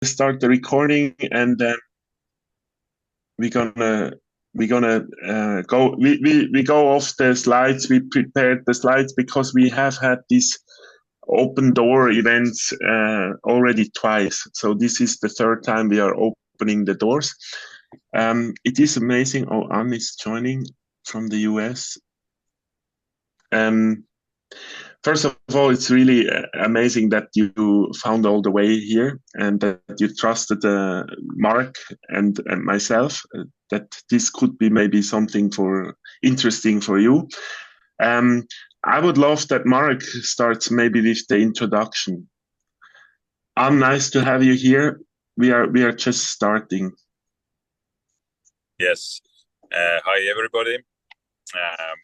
start the recording, and then we're gonna we go off the slides. We prepared the slides because we have had these open door events already twice. So this is the third time we are opening the doors. It is amazing. Oh, Anne is joining from the US. Um, First of all, it's really amazing that you found all the way here and that you trusted Mark and myself, that this could be maybe something for interesting for you. Um, I would love that Mark starts maybe with the introduction. Nice to have you here. We are just starting. Yes. Hi, everybody.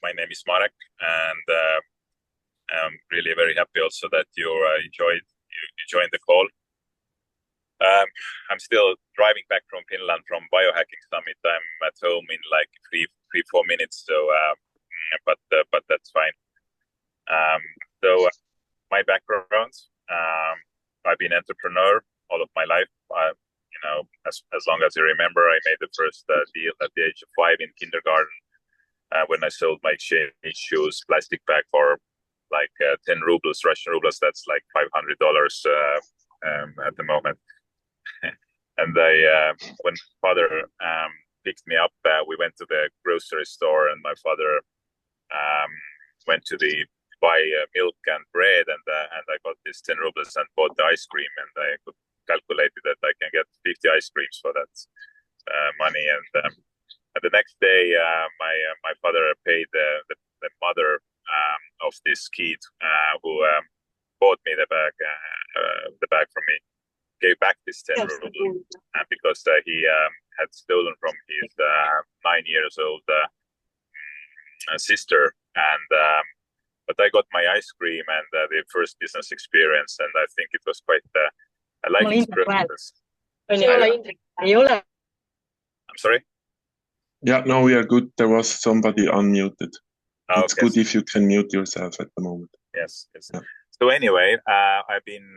My name is Marek, and I'm really very happy also that you joined the call. I'm still driving back from Finland from Biohacking Summit. I'm at home in like 4 minutes, so but that's fine. Um, so my background, I've been entrepreneur all of my life. As long as I remember, I made the first deal at the age of 5 in kindergarten when I sold my exchange shoes plastic bag for like 10 rubles, Russian rubles. That's like $500 at the moment. And when my father picked me up, we went to the grocery store, and my father um, went to the buy milk and bread, and I got this 10 rubles and bought the ice cream, and I could calculate that I can get 50 ice creams for that money. And the next day, my father paid the mother of this kid who bought me the bag from me, gave back this 10 rubles because he had stolen from his 9 years old sister. And but I got my ice cream and the first business experience, and I think it was quite a life experience. I'm sorry. Yeah, no, we are good. There was somebody unmuted. It's Okay. good if you can mute yourself at the moment. Yes. Yeah. So anyway, I've been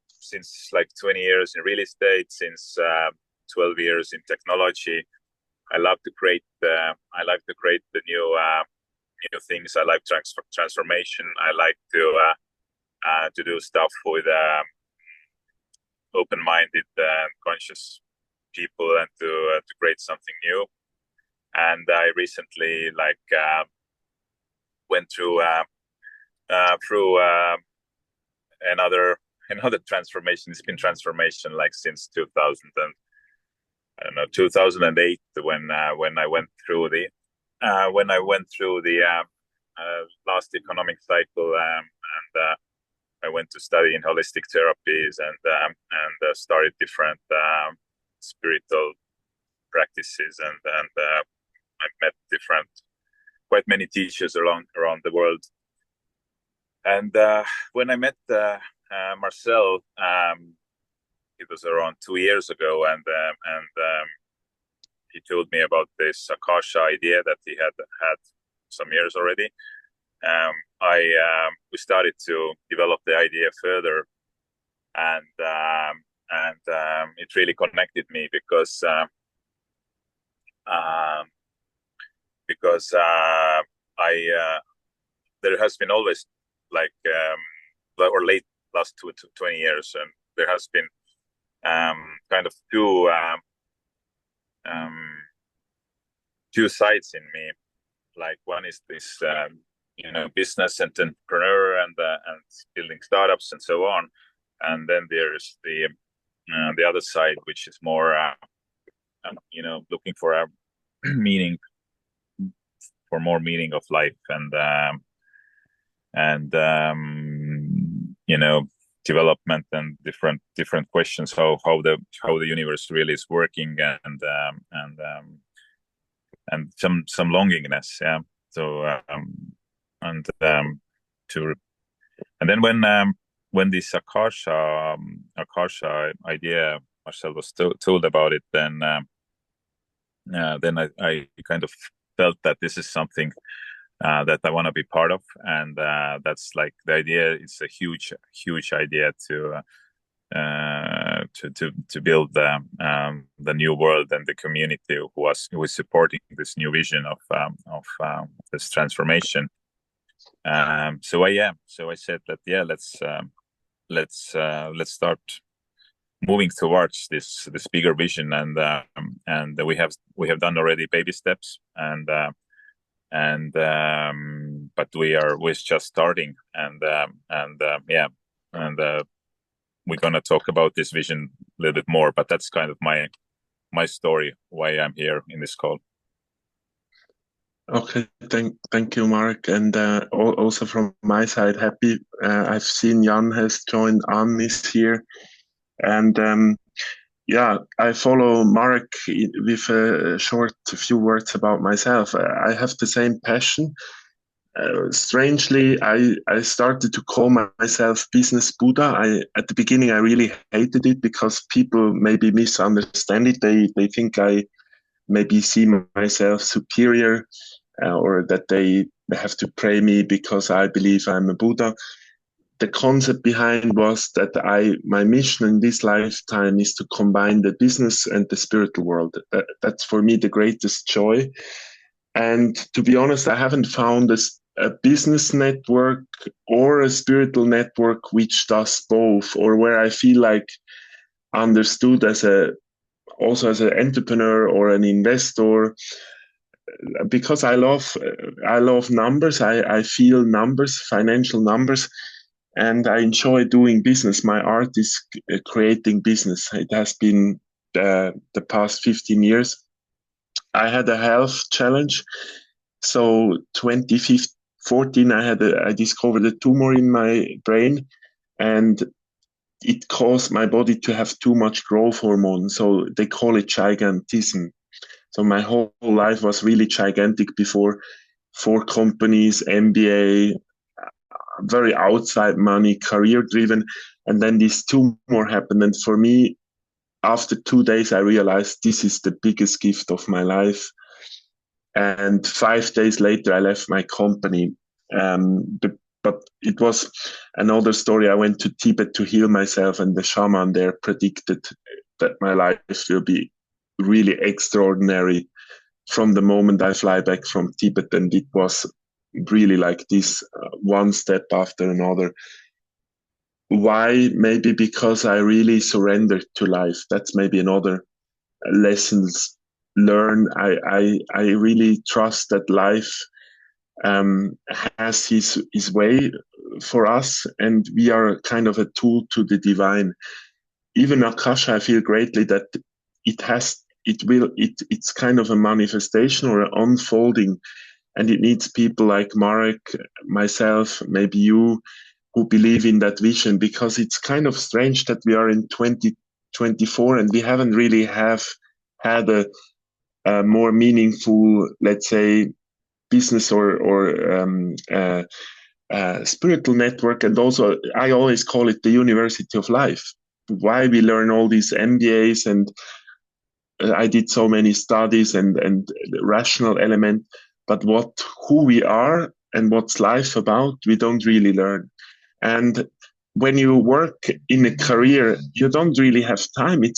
since like 20 years in real estate, since 12 years in technology. I love to create the new things. I like transformation. I like to do stuff with open-minded and conscious people, and to create something new. And I recently went through another transformation. It's been transformation like since 2000 and I don't know 2008 when I went through the last economic cycle, and I went to study in holistic therapies and started different spiritual practices, and I met quite many teachers around the world. And when I met Marcel, it was around 2 years ago, and he told me about this AKASHA idea that he had some years already. We started to develop the idea further, and it really connected me because there has been always like or late last 20 years, and there has been kind of two sides in me. Like one is this business entrepreneur and building startups and so on, and then there's the other side, which is more looking for a meaning, for more meaning of life, and development and different questions, how the universe really is working, and some longingness. Yeah. So and to and then when this AKASHA idea, Marcel was told about it, then I kind of felt that this is something that I want to be part of, and that's like the idea. It's a huge idea to to build the new world and the community who is supporting this new vision of this transformation. So I said that let's start moving towards this bigger vision, and we have done already baby steps, but we're just starting, and we're gonna talk about this vision a little bit more. But that's kind of my story, why I'm here in this call. Okay, thank you, Mark, and also from my side, happy. I've seen Jan has joined Annis here, and I follow Mark with a short few words about myself. I have the same passion. Strangely, I started to call myself Business Buddha. At the beginning, I really hated it because people maybe misunderstand it. They think I maybe see myself superior, or that they have to pray me because I believe I'm a Buddha. The concept behind was that my mission in this lifetime is to combine the business and the spiritual world. That's for me the greatest joy. And to be honest, I haven't found a business network or a spiritual network which does both, or where I feel like understood also as an entrepreneur or an investor, because I love numbers. I feel numbers, financial numbers, and I enjoy doing business. My art is creating business. It has been the past 15 years. I had a health challenge. So 2014, I discovered a tumor in my brain, and it caused my body to have too much growth hormone. So they call it gigantism. So my whole life was really gigantic before. 4 companies, MBA, very outside money, career driven. And then this tumor happened. And for me, after 2 days, I realized this is the biggest gift of my life. And 5 days later, I left my company. But it was another story. I went to Tibet to heal myself, and the shaman there predicted that my life will be really extraordinary from the moment I fly back from Tibet. And it was really like this, one step after another. Why? Maybe because I really surrendered to life. That's maybe another lessons learned. I really trust that life has his way for us, and we are kind of a tool to the divine. Even AKASHA, I feel greatly that it's kind of a manifestation or an unfolding, and it needs people like Marek, myself, maybe you, who believe in that vision, because it's kind of strange that we are in 2024 and we haven't really had a more meaningful, let's say, business or spiritual network. And also, I always call it the university of life. Why we learn all these MBAs, and I did so many studies and rational element, but who we are and what's life about, we don't really learn. And when you work in a career, you don't really have time. It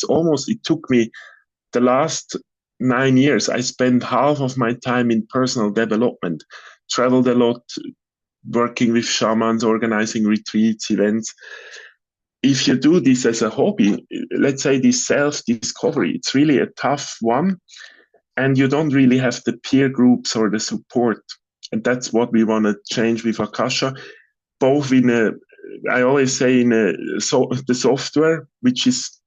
took me the last 9 years. I spent half of my time in personal development, traveled a lot, working with shamans, organizing retreats, events. If you do this as a hobby, let's say this self-discovery, it's really a tough one, and you don't really have the peer groups or the support. And that's what we want to change with AKASHA, both I always say the software, which is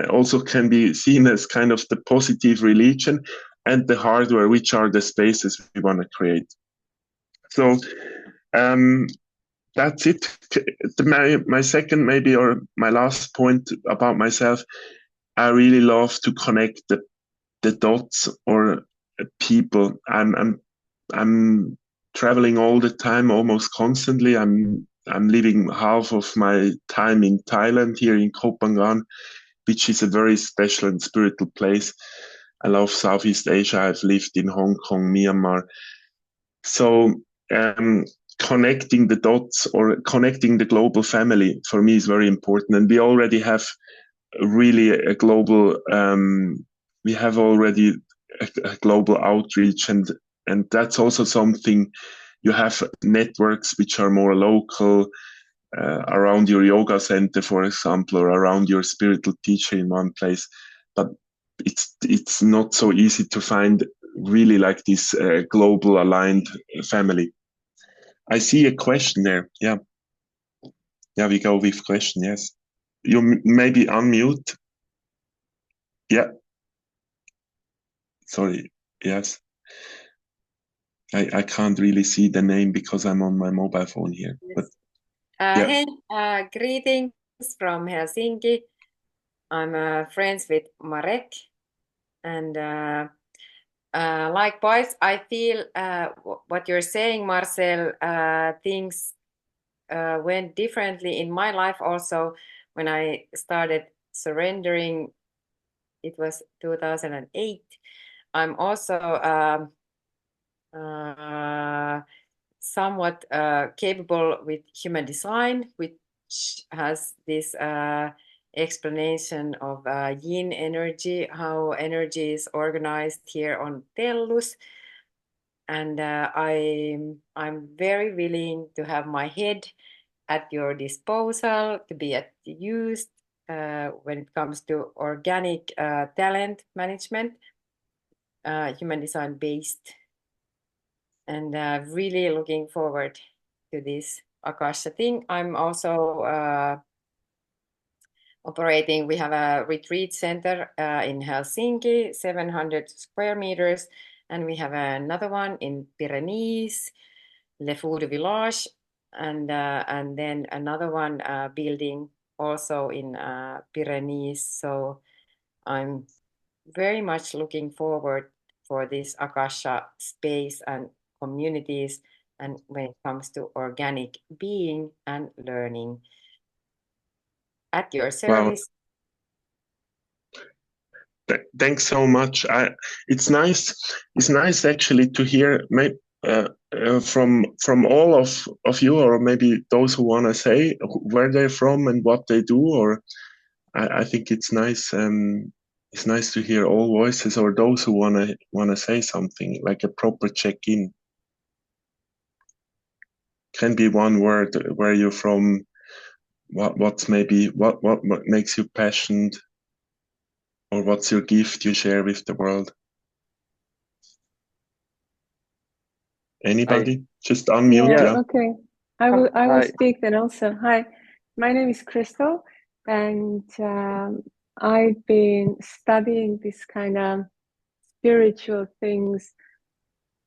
also can be seen as kind of the positive religion, and the hardware, which are the spaces we want to create. So that's it. My second, maybe, or my last point about myself, I really love to connect the dots or people. I'm traveling all the time, almost constantly. I'm living half of my time in Thailand, here in Koh Phangan, which is a very special and spiritual place. I love Southeast Asia. I've lived in Hong Kong, Myanmar. So connecting the dots or connecting the global family for me is very important. And we already have really a global, we have already a global outreach, and that's also something. You have networks which are more local, around your yoga center, for example, or around your spiritual teacher in one place. But it's not so easy to find really like this global aligned family. I see a question there. Yeah, we go with question. Yes, you maybe unmute. Yeah, sorry. Yes, I can't really see the name because I'm on my mobile phone here. Yes. But yeah. Hey, greetings from Helsinki. I'm friends with Marek, and likewise, I feel what you're saying, Marcel. Things went differently in my life also when I started surrendering. It was 2008. I'm also somewhat capable with human design, which has this explanation of yin energy, how energy is organized here on Tellus. And I'm very willing to have my head at your disposal to be used when it comes to organic talent management, human design based, and really looking forward to this AKASHA thing. I'm also operating. We have a retreat center in Helsinki, 700 square meters, and we have another one in Pyrenees, Le Food Village, and then another one building also in Pyrenees. So I'm very much looking forward for this AKASHA space and communities, and when it comes to organic being and learning. At your service. Wow. Thanks so much. It's nice. It's nice actually to hear from all of you, or maybe those who want to say where they're from and what they do. Or I think it's nice. It's nice to hear all voices, or those who wanna say something, like a proper check-in. Can be one word, where you're from, what makes you passionate, or what's your gift you share with the world. Anybody? Hi. Just unmute. Yeah, Okay. I will Hi. speak then also. Hi, my name is Crystal, and I've been studying this kind of spiritual things.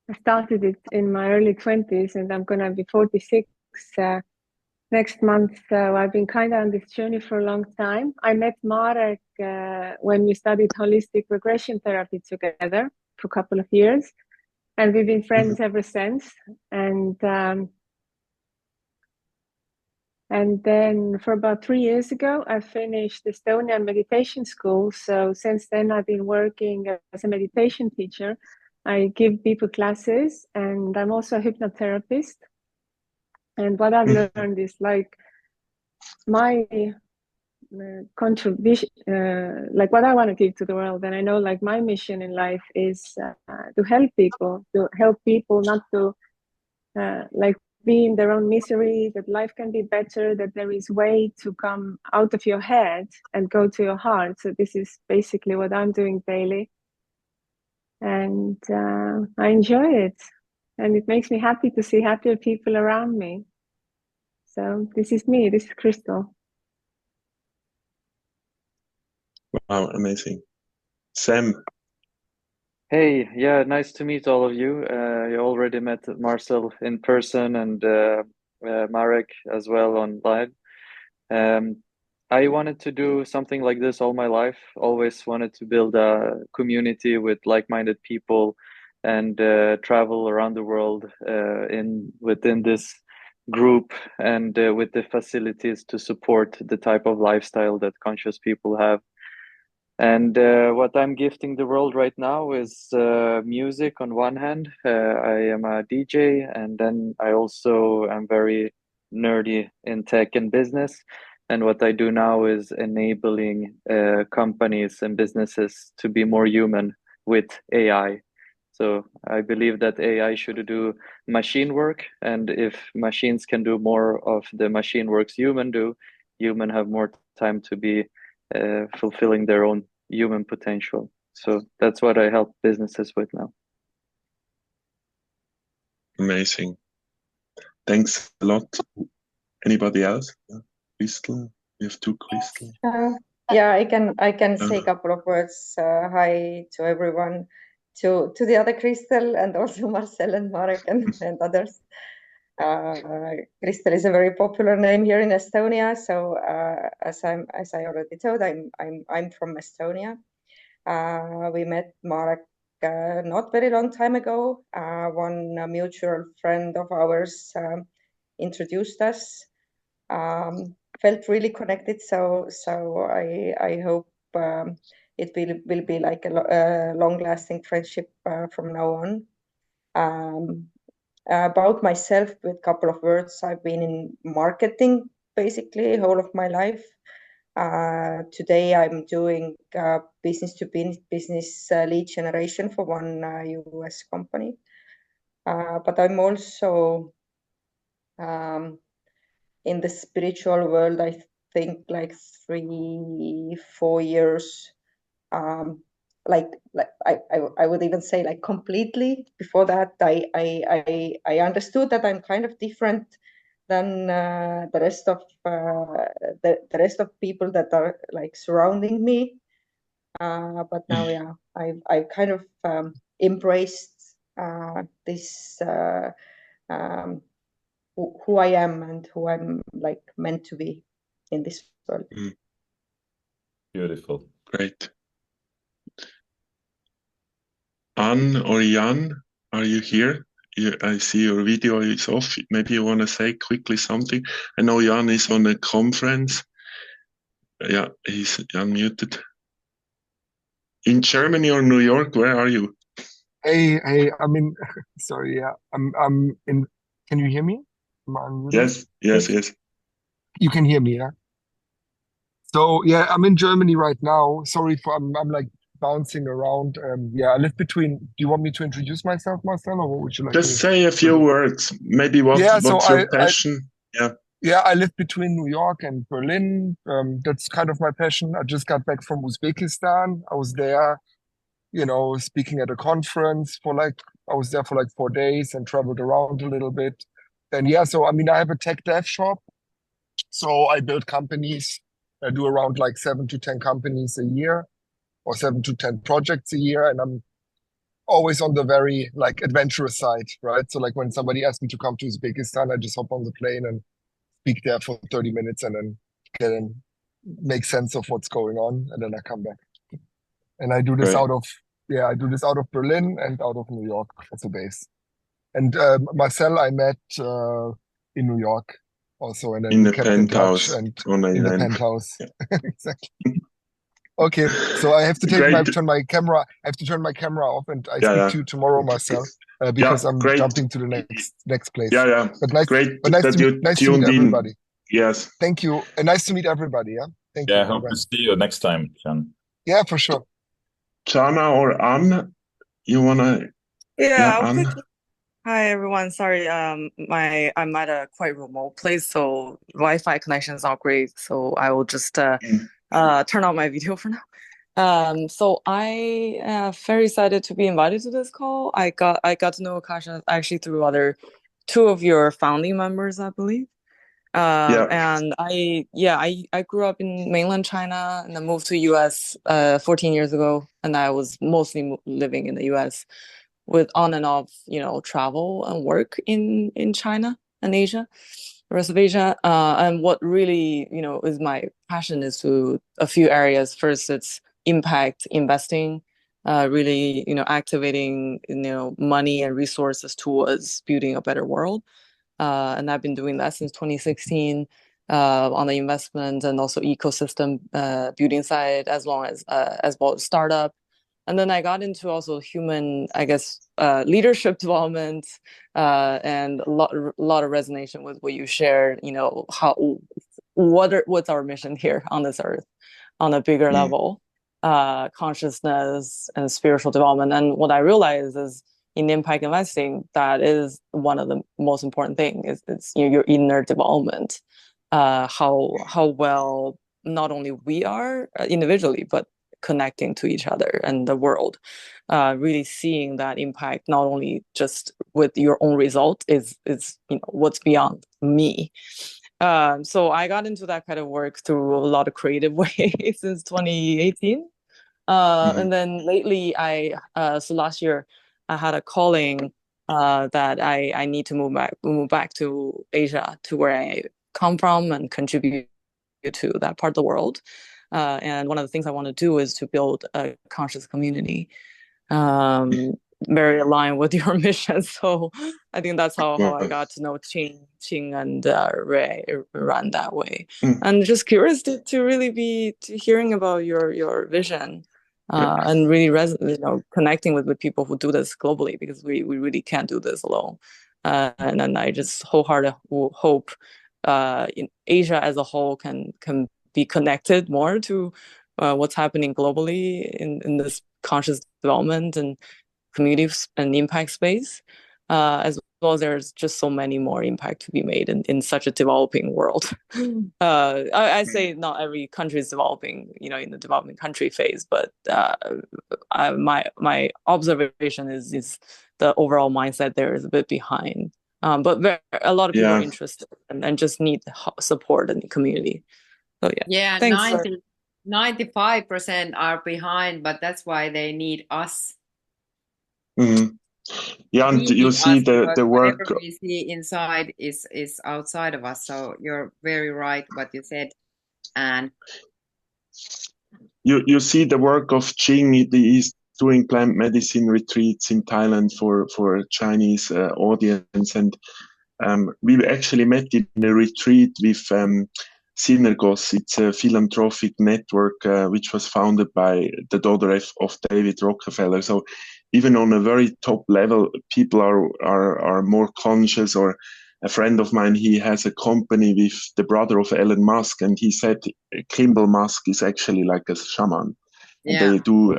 I started it in my early 20s, and I'm gonna be 46 next month. So I've been kind of on this journey for a long time. I met Marek when we studied holistic regression therapy together for a couple of years, and we've been friends ever since. And then for about 3 years ago, I finished Estonian meditation school. So since then, I've been working as a meditation teacher. I give people classes, and I'm also a hypnotherapist. And what I've learned is like my contribution, like what I want to give to the world. And I know like my mission in life is to help people not to like be in their own misery, that life can be better, that there is way to come out of your head and go to your heart. So this is basically what I'm doing daily. And I enjoy it. And it makes me happy to see happier people around me. So this is me, this is Crystal. Wow, amazing. Sam. Hey, yeah, nice to meet all of you. You already met Marcel in person, and Marek as well online. I wanted to do something like this all my life. Always wanted to build a community with like-minded people and travel around the world within this group, and with the facilities to support the type of lifestyle that conscious people have. And what I'm gifting the world right now is music on one hand. I am a DJ, and then I also am very nerdy in tech and business. And what I do now is enabling companies and businesses to be more human with AI. So I believe that AI should do machine work, and if machines can do more of the machine works human do, human have more time to be fulfilling their own human potential. So that's what I help businesses with now. Amazing. Thanks a lot. Anybody else? Yeah. Crystal? We have two Crystal. Yeah, I can say a couple of words. Hi to everyone, to the other Crystal, and also Marcel and Marek and others. Crystal is a very popular name here in Estonia. So as I already told, I'm from Estonia. We met Marek not very long time ago. One mutual friend of ours introduced us. Felt really connected. So I hope it will be like a long-lasting friendship from now on. About myself, with a couple of words, I've been in marketing basically whole of my life. Today I'm doing business to business lead generation for one US company. But I'm also in the spiritual world, I think like 3-4 years. Like I would even say like completely. Before that, I understood that I'm kind of different than the rest of the rest of people that are like surrounding me. But now, yeah, I've kind of embraced this who I am and who I'm like meant to be in this world. Beautiful. Great. Anne or Jan, are you here? I see your video is off. Maybe you want to say quickly something. I know Jan is on a conference. Yeah, he's unmuted. In Germany or New York, where are you? Hey, I'm in. Sorry, yeah, I'm in. Can you hear me? Am I unmuted? Yes. You can hear me, yeah. So yeah, I'm in Germany right now. Sorry for I'm like bouncing around. Yeah, I live between. Do you want me to introduce myself, Marcel, or what would you like Just me say a to few do? words. Maybe Yeah, so what's your passion? yeah, I live between New York and Berlin. That's kind of my passion. I just got back from Uzbekistan. I was there, speaking at a conference I was there for like 4 days and traveled around a little bit. And yeah, so I mean, I have a tech dev shop. So I build companies. I do around like 7 to 10 companies a year or 7 to 10 projects a year. And I'm always on the very like adventurous side, right? So like when somebody asks me to come to Uzbekistan, I just hop on the plane and speak there for 30 minutes and then get and make sense of what's going on. And then I come back. And I do this Great. I do this out of Berlin and out of New York as a base. And Marcel, I met in New York also, and then In we the kept in touch penthouse and on an in the event. penthouse. Exactly. Okay, so I have to Great. turn my camera. I have to turn my camera off, and I speak Yeah. to you tomorrow, Marcel, because I'm Great. jumping to the next place. Yeah. But Great nice that you nice to meet tuned in. everybody. Yes. Thank you, and nice to meet everybody. Yeah, thank you. Yeah, I hope Bye-bye. to see you next time, Jan. Yeah, for sure. Jana or Anne, you wanna? Yeah, I'll Anne. quickly. Hi everyone. Sorry, I'm at a quite remote place, so Wi-Fi connection is not great. So I will just turn on my video for now. So I very excited to be invited to this call. I got to know AKASHA actually through two of your founding members, I believe. And I grew up in mainland China and then moved to US 14 years ago, and I was mostly living in the US with on and off, travel and work in China and Asia, the rest of Asia. And what really, is my passion is to a few areas. First, it's impact investing, really, activating, money and resources towards building a better world. And I've been doing that since 2016. on the investment and also ecosystem building side, as well as startup. And then I got into also human, I guess, leadership development, and a lot of resonation with what you shared. What's our mission here on this earth, on a bigger level, consciousness and spiritual development. And what I realized is in impact investing, that is one of the most important things. It's your inner development, how well not only we are individually, but connecting to each other and the world, really seeing that impact not only just with your own result is what's beyond me. So I got into that kind of work through a lot of creative ways since 2018. And then lately so last year I had a calling that I need to move back to Asia, to where I come from, and contribute to that part of the world. And one of the things I want to do is to build a conscious community, very aligned with your mission. So I think that's how I got to know Qing and Ray run that way. And just curious to really be hearing about your vision, and really connecting with the people who do this globally, because we really can't do this alone. And then I just wholeheartedly hope in Asia as a whole can be connected more to what's happening globally in this conscious development and community and impact space, as well as there's just so many more impact to be made in such a developing world. I say not every country is developing, in the developing country phase, but my observation is the overall mindset there is a bit behind. But a lot of people are interested and just need support in the community. So yeah, thanks. 95% are behind, but that's why they need us. Yeah, and you see the work. Whatever we see inside is outside of us. So you're very right what you said, and you see the work of Qing. He's doing plant medicine retreats in Thailand for a Chinese audience, and we actually met in a retreat with Synergos. It's a philanthropic network which was founded by the daughter of David Rockefeller. So even on a very top level, people are more conscious. Or a friend of mine, he has a company with the brother of Elon Musk, and he said Kimball Musk is actually like a shaman. And they do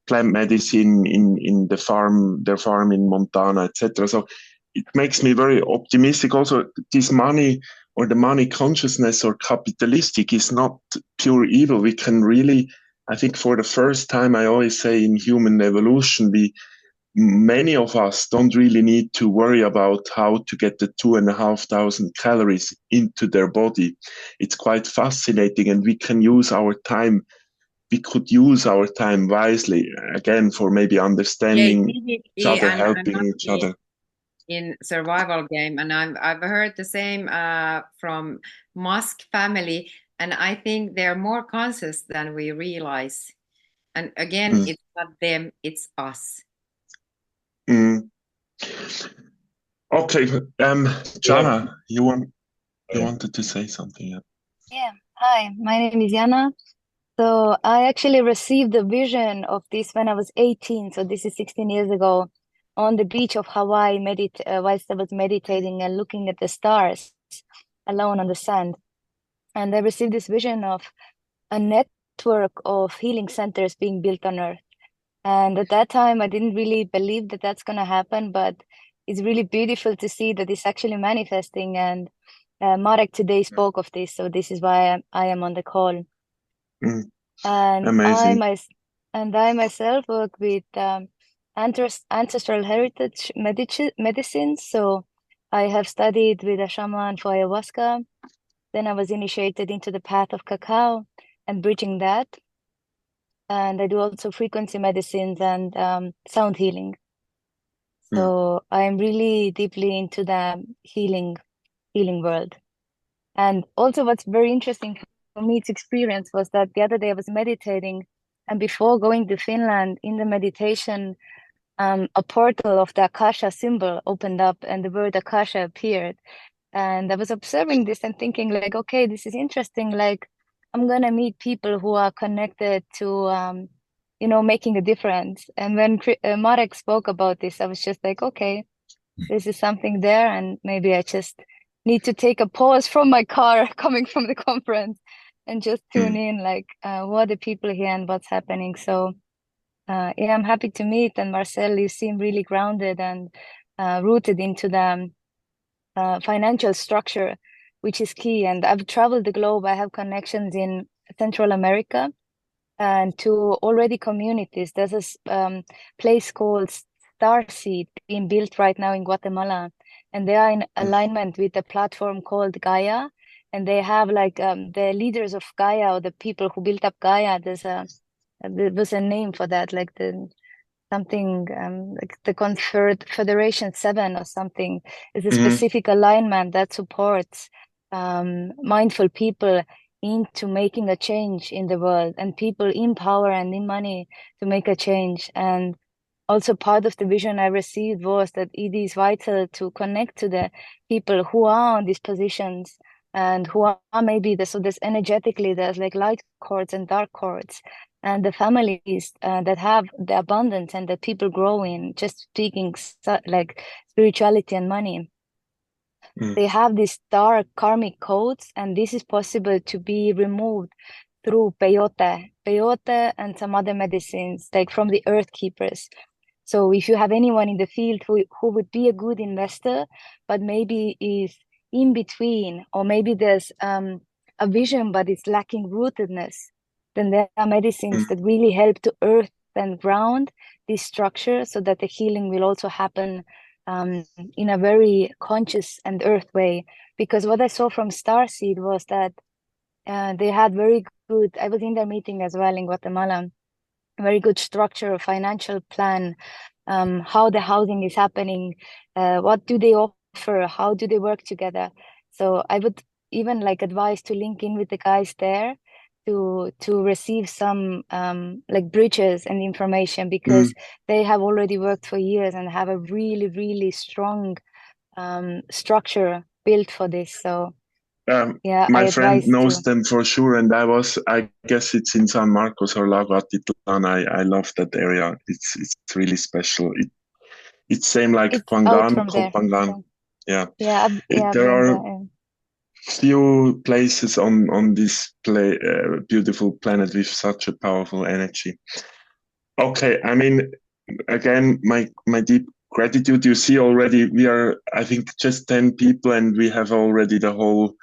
plant medicine in their farm in Montana, etc. So it makes me very optimistic. Also, this money, or the money consciousness, or capitalistic, is not pure evil. We can really, I think for the first time, I always say in human evolution, many of us don't really need to worry about how to get the 2,500 calories into their body. It's quite fascinating, and we can use our time. We could use our time wisely, again, for maybe understanding each other, helping each other. In survival game, and I've heard the same from Musk family, and I think they're more conscious than we realize. And again, it's not them, it's us. Okay, Jana, you wanted to say something? Yeah. Hi, my name is Jana. So I actually received the vision of this when I was 18. So this is 16 years ago, on the beach of Hawaii, whilst I was meditating and looking at the stars alone on the sand. And I received this vision of a network of healing centers being built on Earth. And at that time, I didn't really believe that that's going to happen, but it's really beautiful to see that it's actually manifesting. And Marek today spoke of this, so this is why I am on the call. And Amazing. I myself work with ancestral heritage medicine. So I have studied with a shaman for ayahuasca. Then I was initiated into the path of cacao and bridging that. And I do also frequency medicines and sound healing. So I'm really deeply into the healing world. And also what's very interesting for me to experience was that the other day I was meditating, and before going to Finland, in the meditation, a portal of the AKASHA symbol opened up and the word AKASHA appeared. And I was observing this and thinking like, okay, this is interesting. Like, I'm gonna meet people who are connected to, making a difference. And when Marek spoke about this, I was just like, okay, this is something there, and maybe I just need to take a pause from my car coming from the conference and just tune in, like, who are the people here and what's happening. So, yeah, I'm happy to meet. And Marcel, you seem really grounded and rooted into the financial structure, which is key. And I've traveled the globe. I have connections in Central America and to already communities. There's this place called Starseed being built right now in Guatemala, and they are in alignment with a platform called Gaia. And they have like the leaders of Gaia, or the people who built up Gaia. There was a name for that, like something like the Confederation 7 or something, is a specific alignment that supports mindful people into making a change in the world, and people in power and in money to make a change. And also part of the vision I received was that it is vital to connect to the people who are on these positions and who are maybe so there's energetically there's like light cords and dark cords, and the families that have the abundance and that people grow in, just speaking like spirituality and money. They have these dark karmic codes, and this is possible to be removed through peyote and some other medicines, like from the earth keepers. So if you have anyone in the field who would be a good investor, but maybe is in between, or maybe there's a vision, but it's lacking rootedness, then there are medicines that really help to earth and ground this structure so that the healing will also happen in a very conscious and earth way. Because what I saw from Starseed was that they had very good, I was in their meeting as well in Guatemala, very good structure, financial plan, how the housing is happening, what do they offer, how do they work together. So I would even like advise to link in with the guys there to receive some like bridges and information, because they have already worked for years and have a really, really strong structure built for this. So yeah, my I friend advise knows to. them for sure, and I guess it's in San Marcos or Lago Atitlán. I love that area. It's really special. It's same like It's out Pangan, from there. Kopangan. Yeah, Yeah, I've there been are there. few places on this beautiful planet with such a powerful energy. Okay, I mean, again, my deep gratitude. You see already we are, I think, just 10 people, and we have already the whole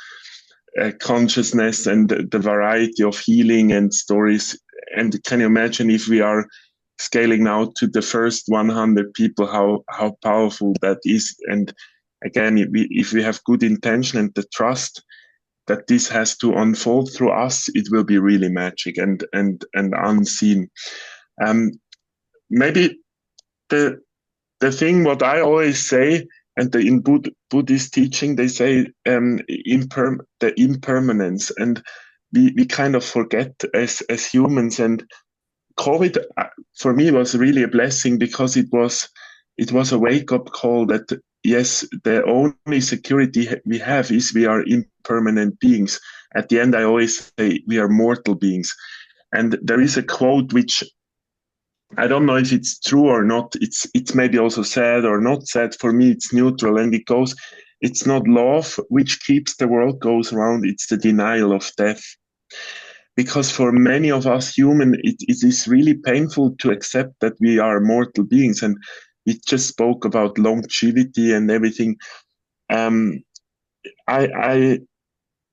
consciousness and the variety of healing and stories. And can you imagine if we are scaling now to the first 100 people, how powerful that is? And again, if we have good intention and the trust that this has to unfold through us, it will be really magic and unseen. Maybe the thing what I always say, and in Buddhist teaching, they say the impermanence, and we kind of forget as humans. And COVID for me was really a blessing, because it was a wake up call that yes, the only security we have is we are impermanent beings. At the end, I always say we are mortal beings. And there is a quote which I don't know if it's true or not. It's maybe also sad or not sad. For me, it's neutral, and it goes, it's not love which keeps the world goes round, it's the denial of death. Because for many of us human, it is really painful to accept that we are mortal beings. And we just spoke about longevity and everything. I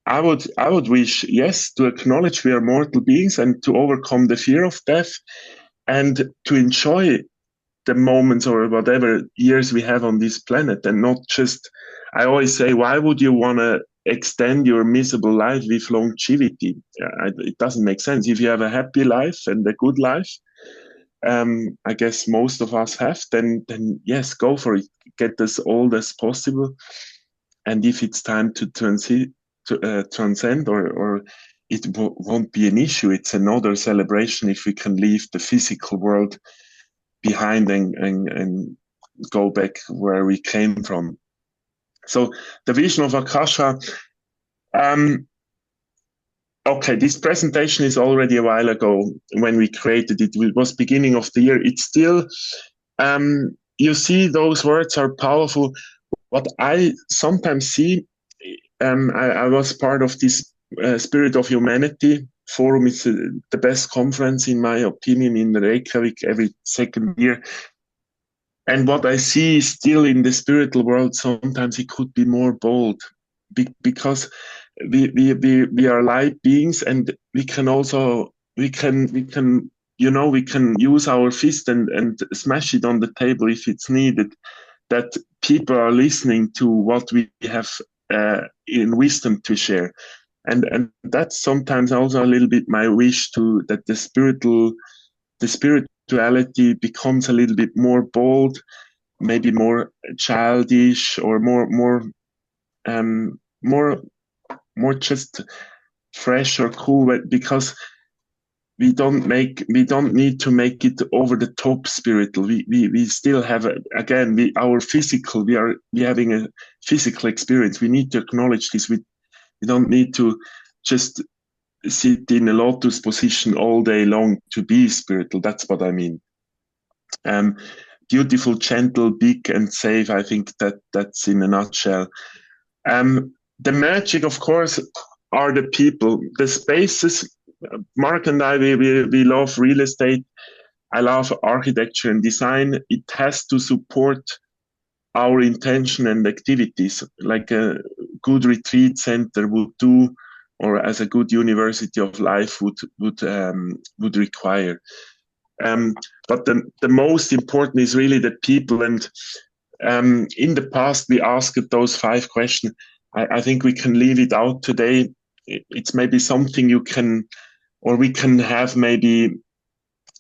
would wish, yes, to acknowledge we are mortal beings and to overcome the fear of death, and to enjoy the moments or whatever years we have on this planet, and not just, I always say, why would you want to extend your miserable life with longevity? It doesn't make sense. If you have a happy life and a good life, I guess most of us have, then yes, go for it. Get as old as possible. And if it's time to transcend, or it won't be an issue. It's another celebration if we can leave the physical world behind and go back where we came from. So the vision of AKASHA. Okay, this presentation is already a while ago when we created it. It was beginning of the year. It's still, you see, those words are powerful. What I sometimes see, I was part of this Spirit of Humanity Forum. It's the best conference, in my opinion, in Reykjavik every second year. And what I see is still in the spiritual world, sometimes it could be more bold because we are light beings, and we can also, we can, we can use our fist and smash it on the table if it's needed, that people are listening to what we have in wisdom to share. And that's sometimes also a little bit my wish, to that the spirituality becomes a little bit more bold, maybe more childish, or more just fresh or cool, because we don't need to make it over the top spiritual. We still have we having a physical experience. We need to acknowledge this. We don't need to just sit in a lotus position all day long to be spiritual. That's what I mean. Beautiful, gentle, big, and safe. I think that's in a nutshell. The magic, of course, are the people, the spaces. Mark and I, we love real estate. I love architecture and design. It has to support our intention and activities, like a good retreat center would do, or as a good university of life would require. But the most important is really the people. And in the past, we asked those 5 questions. I think we can leave it out today. It's maybe something you can, or we can have maybe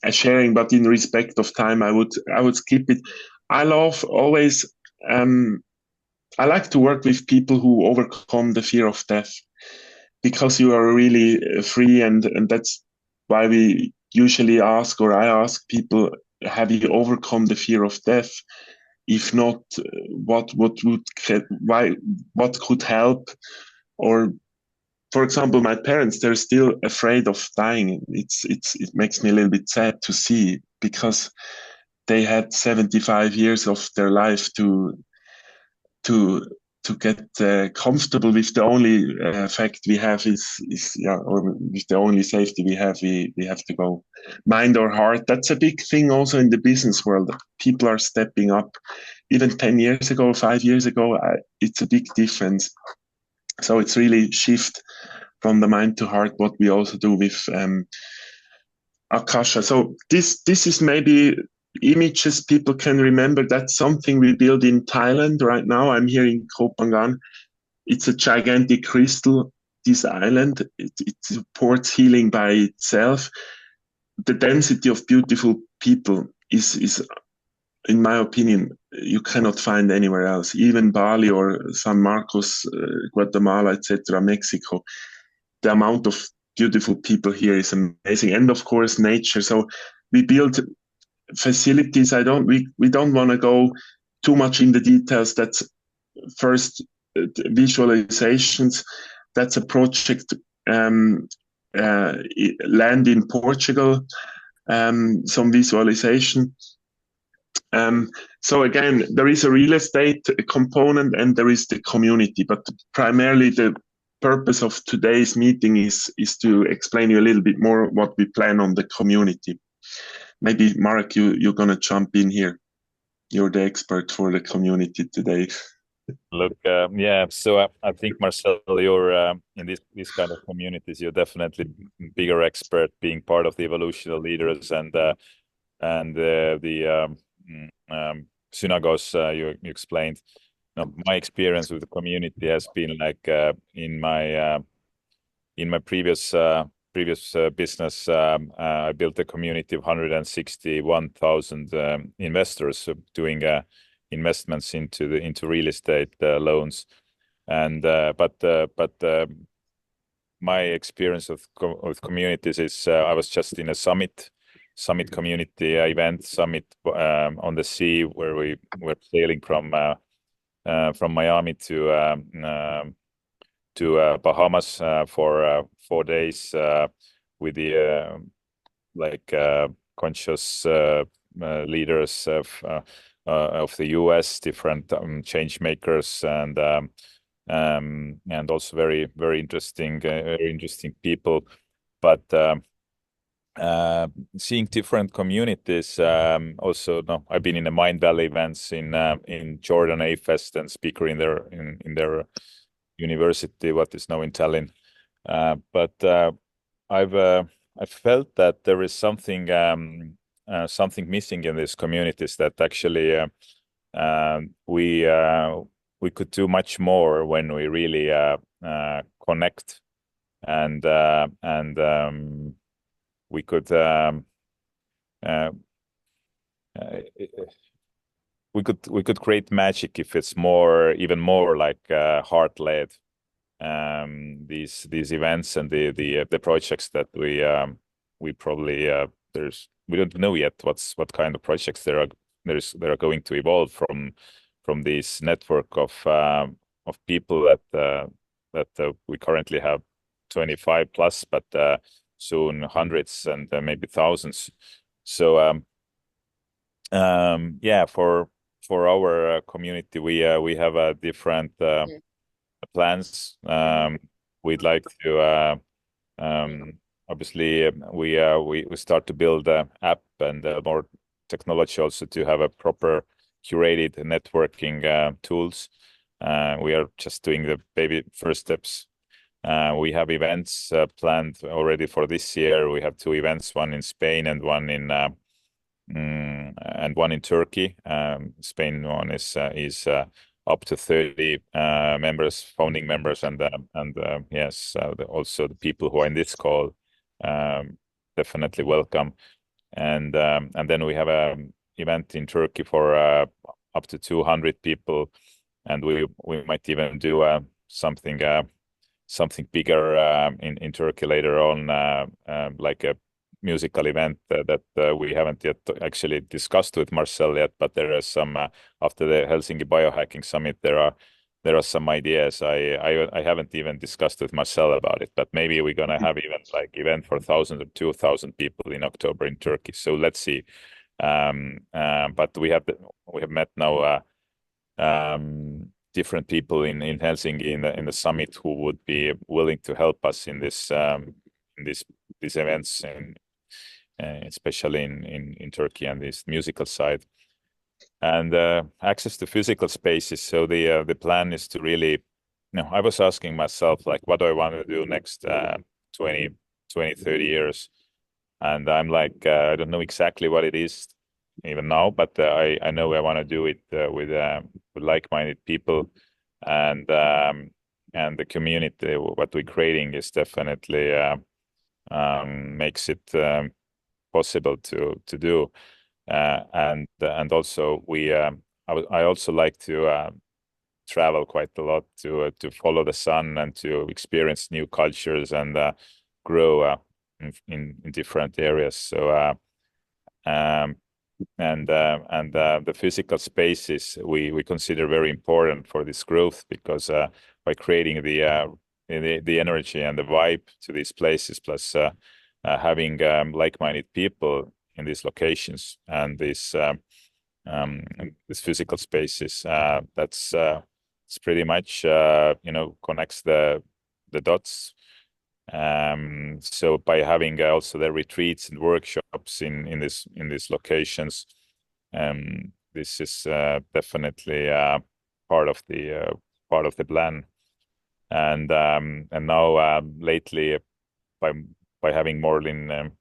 a sharing, but in respect of time, I would skip it. I love always, I like to work with people who overcome the fear of death, because you are really free, and that's why we usually ask, or I ask people, have you overcome the fear of death? If not, what could help? Or, for example, my parents, they're still afraid of dying. It makes me a little bit sad to see, because they had 75 years of their life to get comfortable with the only fact we have is or with the only safety we have to go. Mind or heart, that's a big thing also in the business world. People are stepping up. Even 10 years ago, 5 years ago, it's a big difference. So it's really shift from the mind to heart, what we also do with AKASHA. So this is maybe images people can remember. That's something we build in Thailand right now. I'm here in Koh Phangan. It's a gigantic crystal, this island. It supports healing by itself. The density of beautiful people is, in my opinion, you cannot find anywhere else. Even Bali or San Marcos, Guatemala, etc., Mexico. The amount of beautiful people here is amazing. And of course, nature. So we build facilities. We don't want to go too much in the details. That's first visualizations. That's a project, land in Portugal, some visualization. So again, there is a real estate component and there is the community, but primarily the purpose of today's meeting is to explain you a little bit more what we plan on the community. Maybe Mark, you're gonna jump in here. You're the expert for the community today. Look, yeah. So I think Marcel, you're in these kind of communities. You're definitely bigger expert, being part of the evolutionary leaders and the synagogues you explained. Now, my experience with the community has been like in my previous business, I built a community of 161,000 investors doing investments into real estate loans, and but my experience with communities is I was just in a summit community event summit on the sea where we were sailing from from Miami to Bahamas for 4 days with the conscious leaders of the U.S., different change makers, and also very interesting people. But seeing different communities. Also, no, I've been in the Mind Valley events in Jordan, A-Fest, and speaker in their university, what is now in Tallinn. But I've felt that there is something missing in these communities, that actually we could do much more when we really connect, and we could we could create magic if it's even more like heart-led. These events and the projects that we probably we don't know yet what kind of projects there are going to evolve from this network of people that we currently have 25 plus, but soon hundreds and maybe thousands. So yeah, for our community, we have different plans. We'd like to obviously we start to build an app and more technology also to have a proper curated networking tools. We are just doing the baby first steps. We have events planned already for this year. We have 2 events, one in Spain and one in Turkey. Spain one is up to 30 members, founding members, and yes, also the people who are in this call definitely welcome. And then we have an event in Turkey for up to 200 people, and we might even do something bigger in Turkey later on, like a musical event that we haven't yet actually discussed with Marcel yet, but there are some after the Helsinki Biohacking Summit. There are some ideas. I haven't even discussed with Marcel about it, but maybe we're gonna have event for 1,000 or 2,000 people in October in Turkey. So let's see. But we have met now different people in Helsinki in the summit who would be willing to help us in these events, and especially in Turkey and this musical side, and access to physical spaces. So the plan is to really, I was asking myself, like, what do I want to do next 20, 30 years? And I'm like, I don't know exactly what it is even now, but I know I want to do it with like-minded people, and the community. What we're creating is definitely makes it possible to do, and also I also like to travel quite a lot to follow the sun and to experience new cultures and grow in different areas. So the physical spaces we consider very important for this growth, because by creating the energy and the vibe to these places, plus having like-minded people in these locations and these physical spaces, that's it's pretty much connects the dots. So by having also the retreats and workshops in these locations, this is definitely part of the plan. And now lately, by having more in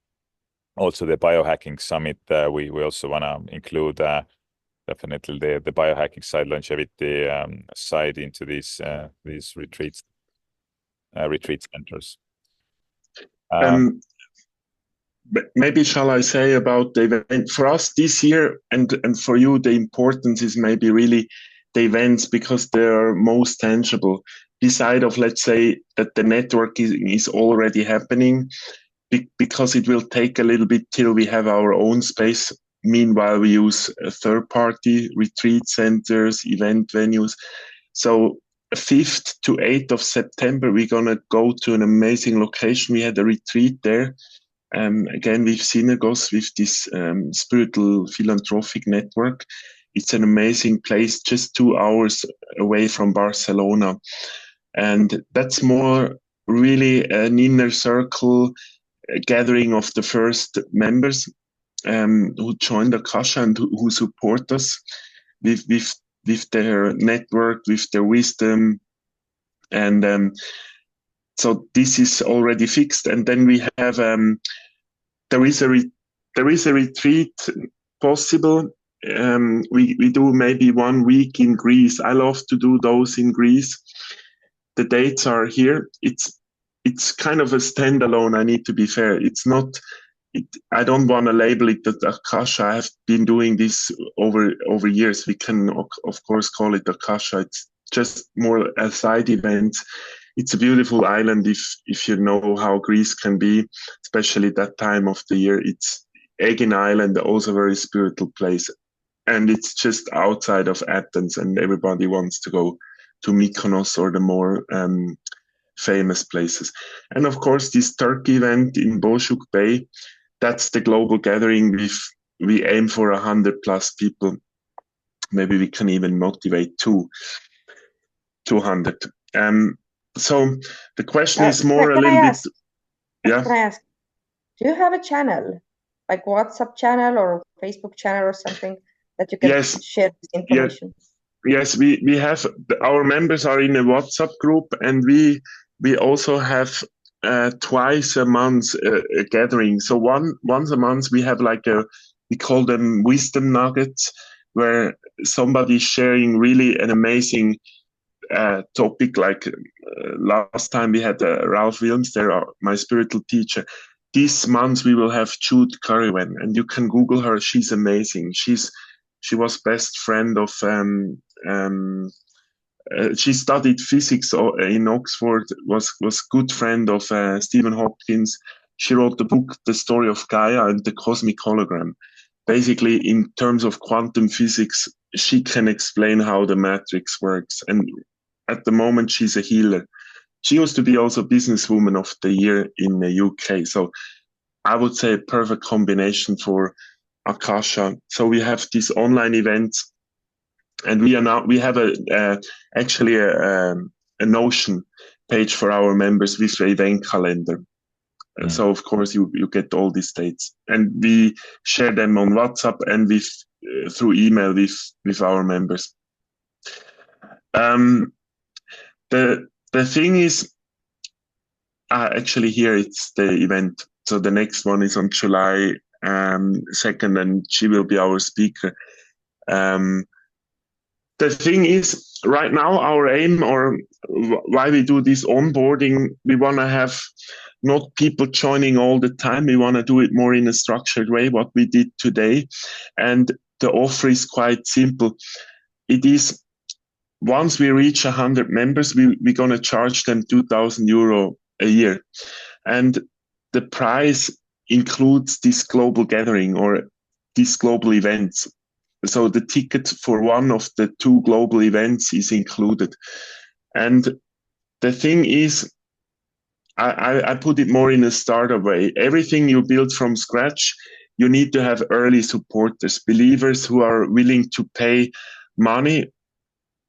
also the biohacking summit, we also want to include definitely the biohacking side, longevity side into these retreat centers. Maybe shall I say about the event for us this year, and for you the importance is maybe really the events, because they are most tangible. Beside of, let's say, that the network is already happening, because it will take a little bit till we have our own space meanwhile, we use third-party retreat centers, event venues. So 5th to 8th of September, we're going to go to an amazing location. We had a retreat there. Again, with Synagogues, with this spiritual philanthropic network. It's an amazing place, just 2 hours away from Barcelona. And that's more really an inner circle gathering of the first members who joined AKASHA and who support us with their network, with their wisdom. And so this is already fixed. And then we have, there is a retreat possible. We do maybe 1 week in Greece. I love to do those in Greece. The dates are here. It's kind of a standalone. I need to be fair. It's not. I don't want to label it that AKASHA. I have been doing this over years. We can of course call it AKASHA. It's just more a side event. It's a beautiful island if you know how Greece can be, especially that time of the year. It's Aegean Island, also a very spiritual place. And it's just outside of Athens, and everybody wants to go to Mykonos or the more famous places. And of course, this Turkey event in Boşuk Bay, that's the global gathering. We aim for 100+ people. Maybe we can even motivate 200. So the question is more a little bit. Yeah. Can I ask? Do you have a channel, like WhatsApp channel or Facebook channel or something that you can share this information? Yes, we have. Our members are in a WhatsApp group, and we also have twice a month a gathering. So once a month we have we call them wisdom nuggets, where somebody's sharing really an amazing topic. Like last time we had Ralph Wilms there, my spiritual teacher. This month we will have Jude Curriwen, and you can Google her. She's amazing. She was best friend of she studied physics in Oxford, was good friend of Stephen Hopkins. She wrote the book The Story of Gaia and the Cosmic Hologram. Basically, in terms of quantum physics, she can explain how the matrix works. And at the moment, she's a healer. She used to be also Businesswoman of the Year in the UK. So I would say a perfect combination for AKASHA. So we have these online events, and we have actually a Notion page for our members with the event calendar. So of course you get all these dates, and we share them on WhatsApp and through email with our members. The thing is, actually here it's the event. So the next one is on July 2nd, and she will be our speaker. The thing is, right now our aim, or why we do this onboarding, we want to have not people joining all the time. We want to do it more in a structured way, what we did today. And the offer is quite simple. It is, once we reach 100 members, we're going to charge them €2,000 a year. And the price includes this global gathering or these global events. So the ticket for one of the 2 global events is included. And the thing is, I put it more in a startup way. Everything you build from scratch, you need to have early supporters, believers who are willing to pay money,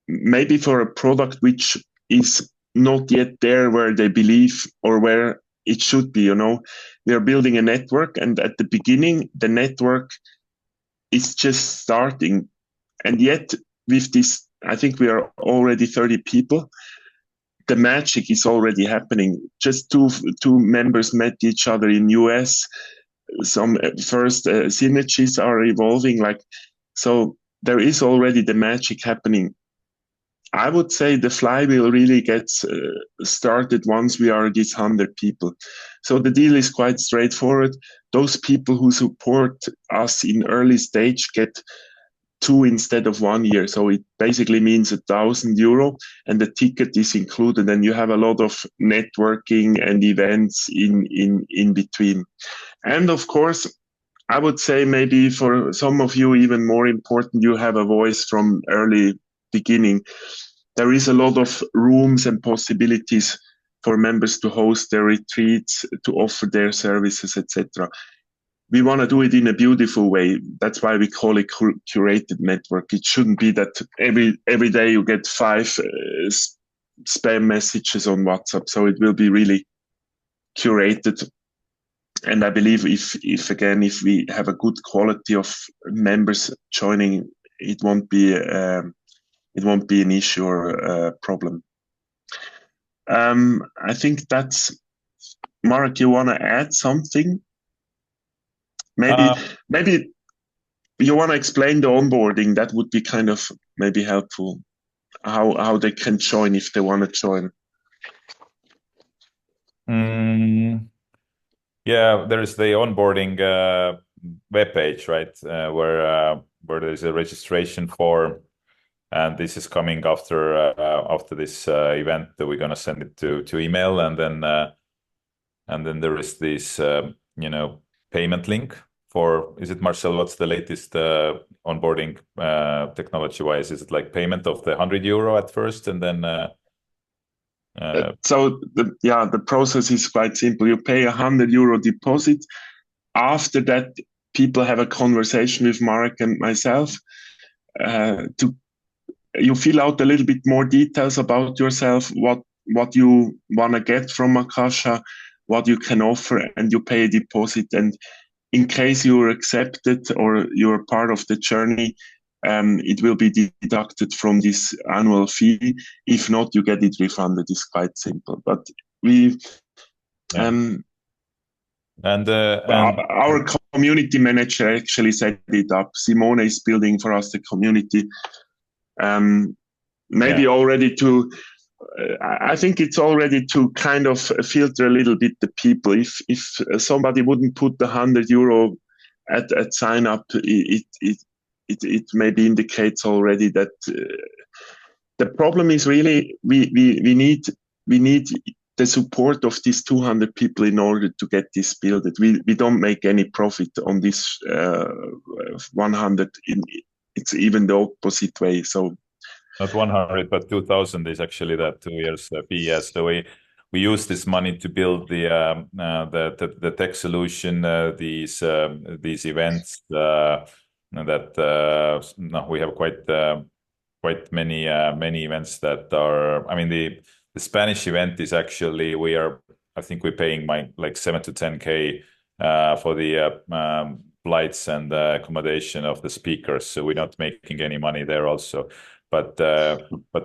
maybe for a product which is not yet there where they believe or where it should be. We are building a network, and at the beginning, the network is just starting. And yet with this, I think we are already 30 people. The magic is already happening. Just two members met each other in US. Some first synergies are evolving. So there is already the magic happening. I would say the flywheel really gets started once we are these 100 people. So the deal is quite straightforward. Those people who support us in early stage get 2 instead of 1 year. So it basically means €1,000, and the ticket is included, and you have a lot of networking and events in between. And of course, I would say maybe for some of you even more important, you have a voice from early beginning. There is a lot of rooms and possibilities for members to host their retreats, to offer their services, etc. We want to do it in a beautiful way. That's why we call it curated network. It shouldn't be that every day you get 5 spam messages on WhatsApp. So it will be really curated. And I believe if we have a good quality of members joining, it won't be an issue or a problem. I think that's Mark. You want to add something? Maybe you want to explain the onboarding. That would be kind of maybe helpful. How they can join if they want to join. Yeah, there is the onboarding webpage, right, where there's a registration form, and this is coming after this event that we're gonna send it to email, and then there is this payment link for. Is it, Marcel? What's the latest onboarding technology wise? Is it like payment of the €100 at first, and then? So the process is quite simple. You pay €100 deposit. After that, people have a conversation with Marek and myself. You fill out a little bit more details about yourself, what you want to get from AKASHA, what you can offer, and you pay a deposit. And in case you're accepted or you're part of the journey, it will be deducted from this annual fee. If not, you get it refunded. It's quite simple. But our community manager actually set it up. Simone is building for us the community. Already to. I think it's already to kind of filter a little bit the people. If somebody wouldn't put the €100 at sign up, it maybe indicates already that the problem is really we need the support of these 200 people in order to get this built. We don't make any profit on this 100. It's even the opposite way. So not 100, but 2,000 is actually that 2 years fee. Yes, so we use this money to build the tech solution, these events. We have quite many events that are. I mean, the Spanish event is actually I think we're paying like 7 to 10K for the flights and accommodation of the speakers. So we're not making any money there also. But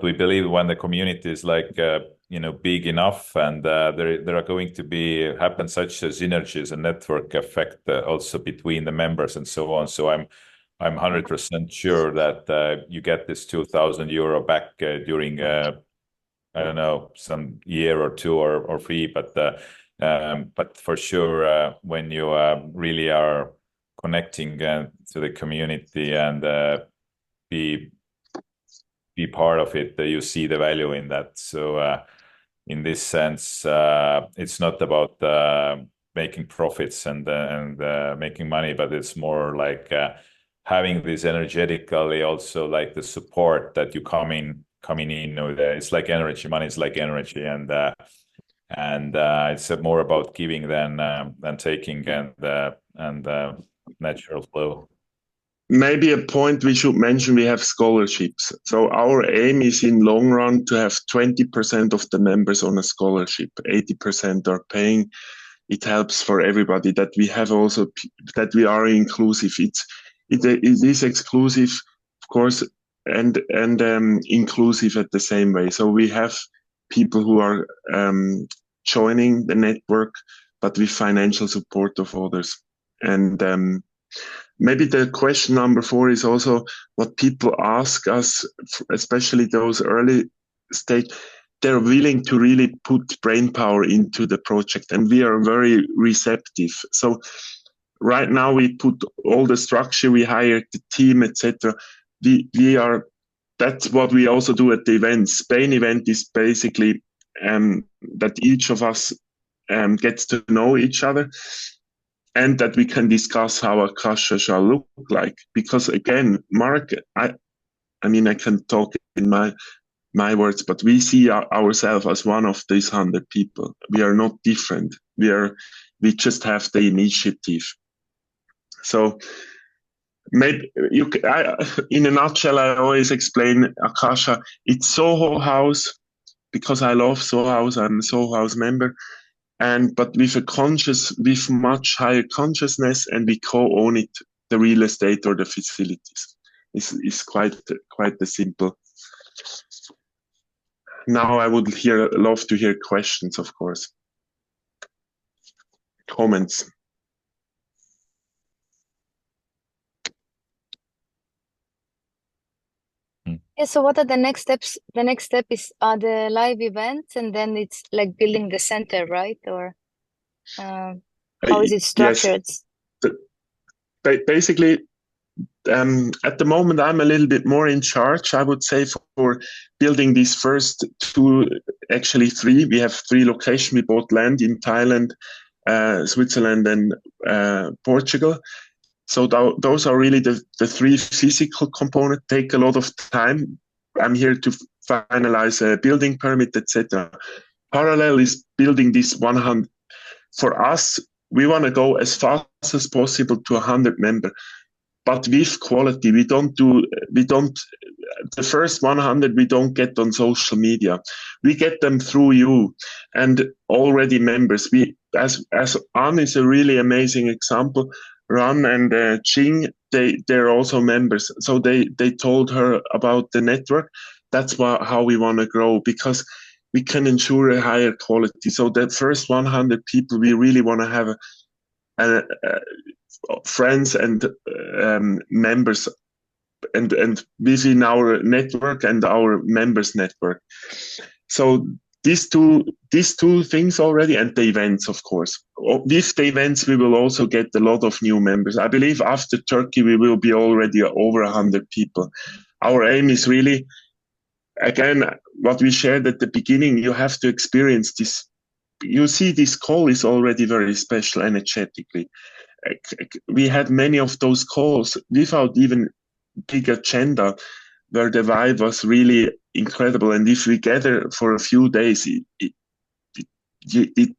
we believe when the community is big enough, and there are going to happen such synergies and network effect also between the members and so on. So I'm 100% sure that you get this €2,000 back during I don't know, some year or two or free, but for sure when you really are connecting to the community and be part of it, you see the value in that. So in this sense, it's not about making profits and making money, but it's more like having this energetically also like the support that you coming in. It's like energy. Money is like energy, and it's more about giving than taking, and natural flow. Maybe a point we should mention, we have scholarships. So our aim is in long run to have 20% of the members on a scholarship. 80% are paying. It helps for everybody that we have also, that we are inclusive. It is exclusive, of course, and inclusive at the same way. So we have people who are joining the network, but with financial support of others. And maybe the question number 4 is also what people ask us, especially those early stage. They're willing to really put brain power into the project, and we are very receptive. So right now we put all the structure, we hired the team, etc. That's what we also do at the event. Spain event is basically that each of us gets to know each other. and that we can discuss how AKASHA shall look like. Because again, Mark, I mean, I can talk in my words, but we see ourselves as one of these 100 people. We are not different. We just have the initiative. So maybe in a nutshell, I always explain AKASHA. It's Soho House because I love Soho House. I'm a Soho House member, but with much higher consciousness, and we co-own it, the real estate or the facilities. It's quite the simple. Now I would love to hear questions, of course. Comments. Yeah, so what are the next steps? The next step are the live events, and then it's like building the center, right? Or how is it structured? Yes. Basically, at the moment, I'm a little bit more in charge, I would say, for building these first two, actually three. We have 3 locations. We bought land in Thailand, Switzerland, and Portugal. So those are really the 3 physical components. Take a lot of time. I'm here to finalize a building permit, etc. Parallel is building this 100. For us, we want to go as fast as possible to 100 members, but with quality. The first 100 we don't get on social media. We get them through you and already members. As Anne is a really amazing example. Ran and Ching, they're also members. So they told her about the network. That's how we want to grow, because we can ensure a higher quality. So that first 100 people, we really want to have friends and members and within our network and our members network. So these two things already, and the events, of course. With the events, we will also get a lot of new members. I believe after Turkey, we will be already over 100 people. Our aim is really, again, what we shared at the beginning, you have to experience this. You see, this call is already very special energetically. We had many of those calls without even big agenda, where the vibe was really incredible. And if we gather for a few days,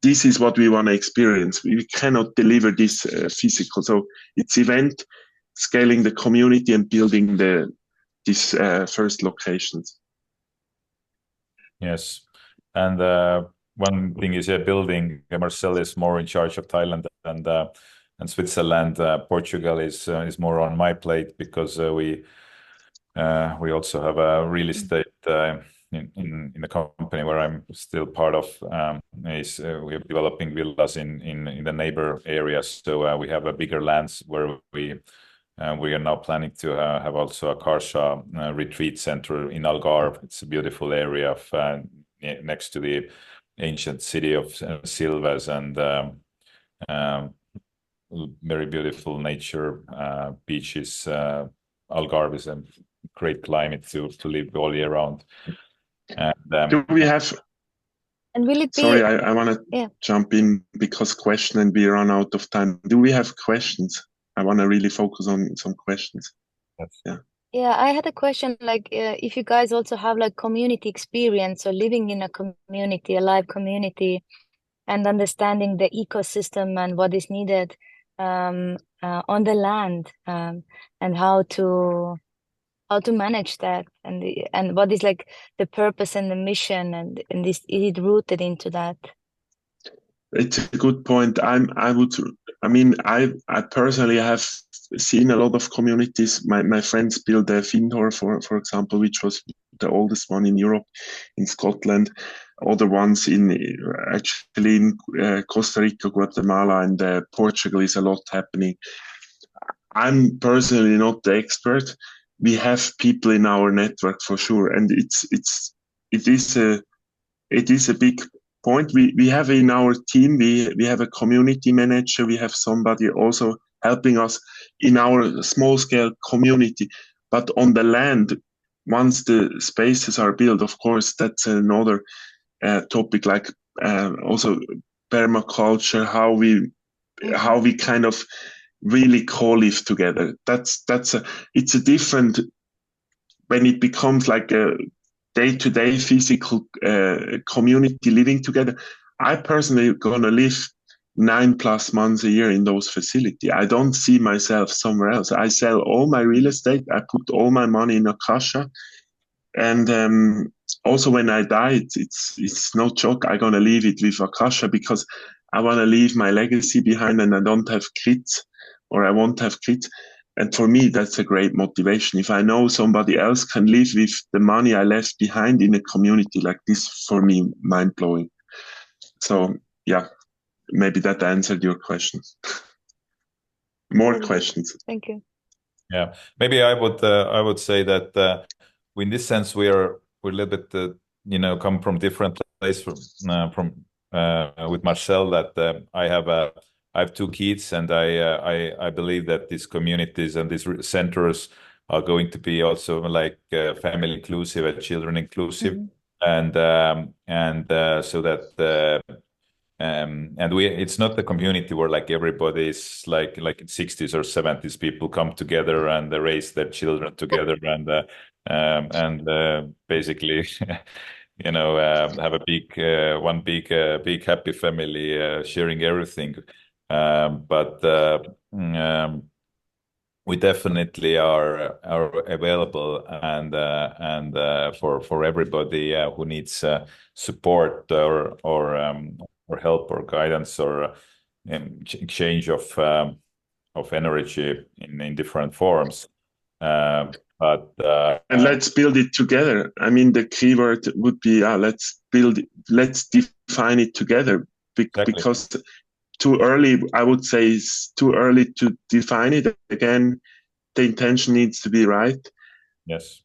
this is what we want to experience. We cannot deliver this physical. So it's event, scaling the community, and building these first locations. Yes. And one thing is building. Marcel is more in charge of Thailand and Switzerland. Portugal is more on my plate, because we also have a real estate in the company where I'm still part of. We're developing villas in the neighbor areas. So we have a bigger lands where we are now planning to have also a AKASHA retreat center in Algarve. It's a beautiful area next to the ancient city of Silves, and very beautiful nature, beaches. Algarve is a great climate to live all year round. And do we have? And will it be? Sorry, I want to jump in because and we run out of time. Do we have questions? I want to really focus on some questions. Yes. Yeah, I had a question, like if you guys also have like community experience, or living in a community, a live community, and understanding the ecosystem and what is needed on the land, and how to manage that, and what is like the purpose and the mission, and is it rooted into that? It's a good point. I personally have seen a lot of communities. My friends built a Findhor, for example, which was the oldest one in Europe, in Scotland. Other ones in Costa Rica, Guatemala, and Portugal is a lot happening. I'm personally not the expert. We have people in our network for sure, and it is a big point. We have in our team, we have a community manager. We have somebody also helping us in our small scale community. But on the land, once the spaces are built, of course, that's another topic, like also permaculture, how we how we kind of really co-live together. It's a different, when it becomes like a day-to-day physical community living together. I personally gonna live 9+ months a year in those facilities. I don't see myself somewhere else. I sell all my real estate. I put all my money in AKASHA. And also when I die, it's no joke. I'm gonna leave it with AKASHA because I want to leave my legacy behind, and I don't have kids, or I won't have kids. And for me, that's a great motivation. If I know somebody else can live with the money I left behind in a community like this, for me, mind blowing. So yeah, maybe that answered your question. More questions. Thank you. Yeah, maybe I would say that in this sense we're a little bit come from different place from with Marcel, that I have 2 kids, and I believe that these communities and these centers are going to be also like family inclusive and children inclusive, and so that and it's not the community where like everybody is like in 60s or 70s, people come together and they raise their children together and basically have a big happy family sharing everything, but we definitely are available and for everybody who needs support or help or guidance or exchange of energy in different forms. And let's build it together. I mean, the keyword would be let's define it together, because too early, I would say it's too early to define it. Again, the intention needs to be right. Yes.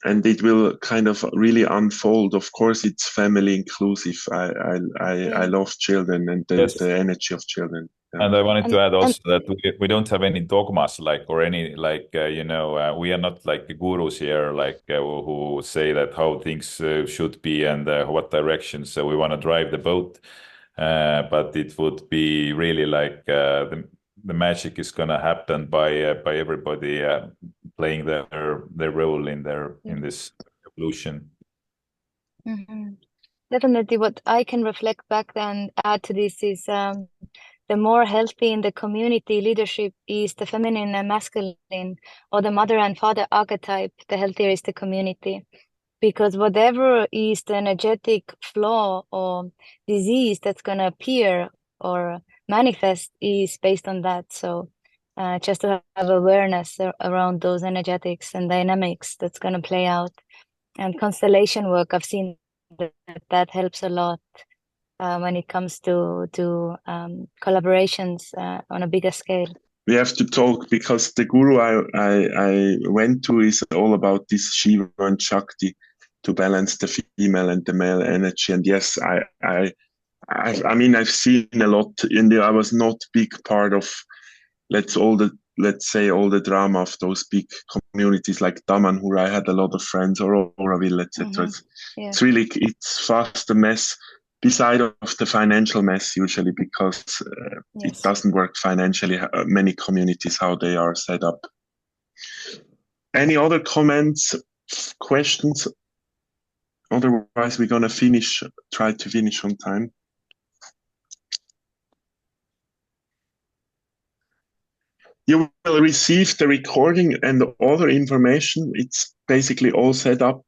And it will kind of really unfold. Of course, it's family inclusive. I love children and the energy of children. Yeah. And I wanted to add also that we don't have any dogmas or any we are not like gurus here who say that how things should be and what direction. So we want to drive the boat, but it would be really like the magic is going to happen by everybody playing their role in this evolution. Definitely, what I can reflect back and add to this is the more healthy in the community leadership is the feminine and masculine, or the mother and father archetype, the healthier is the community. Because whatever is the energetic flaw or disease that's going to appear or manifest is based on that. So just to have awareness around those energetics and dynamics that's going to play out. And constellation work, I've seen that helps a lot when it comes to collaborations on a bigger scale. We have to talk, because the guru I went to is all about this Shiva and Shakti, to balance the female and the male energy. And yes, I mean, I've seen a lot in there. I was not big part of, let's say all the drama of those big communities like Damanhur. I had a lot of friends, or Auroville, etc. It's fast a mess, beside of the financial mess usually, because it doesn't work financially, many communities, how they are set up. Any other comments, questions? Otherwise, we're going to try to finish on time. You will receive the recording and other information. It's basically all set up.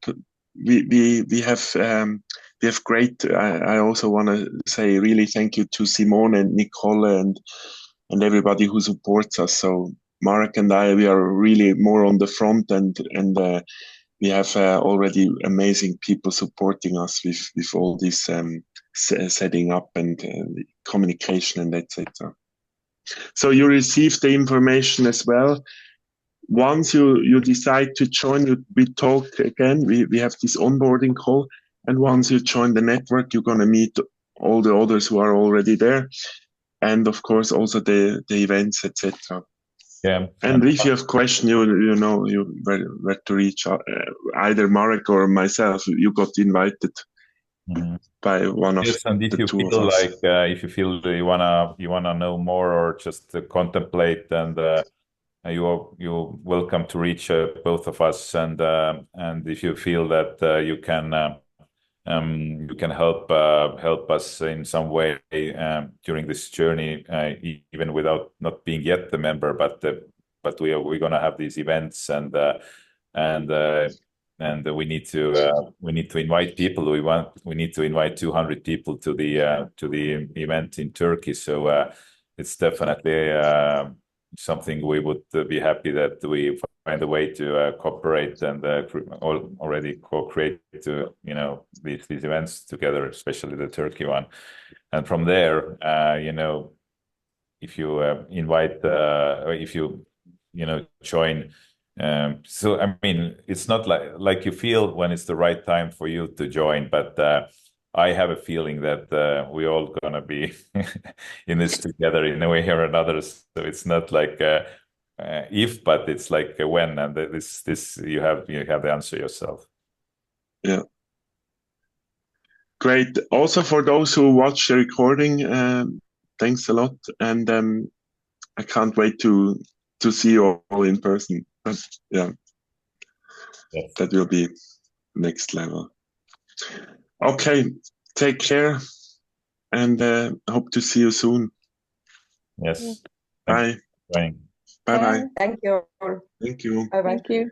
We have great. I also want to say really thank you to Simone and Nicole and everybody who supports us. So Marek and we are really more on the front, and we have already amazing people supporting us with all this setting up and communication and etc. So you receive the information as well. Once you decide to join, we talk again. We have this onboarding call, and once you join the network, you're going to meet all the others who are already there, and of course also the events, etc. Yeah. And if you have questions, you know where to reach out. Either Marek or myself. You got invited by one of Yes, and if the you two of feel us. like if you feel you wanna know more or just contemplate, and you're welcome to reach both of us, and if you feel that you can help us in some way during this journey, even without not being yet the member, but we're gonna have these events, and we need to invite people. We need to invite 200 people to the event in Turkey. So it's definitely something we would be happy that we find a way to cooperate and already co-create these events together, especially the Turkey one. And from there, if you invite, or if you join. So I mean, it's not like you feel when it's the right time for you to join, but I have a feeling that we're all gonna be in this together in a way or another. So it's not like if, but it's like when, and this you have the answer yourself. Yeah. Great. Also for those who watch the recording, thanks a lot, and I can't wait to see you all in person. But yeah, Yes. that will be next level. Okay, take care, and hope to see you soon. Yes. Bye. Bye. Bye. Bye. Thank you. Thank you. Bye bye. Thank you.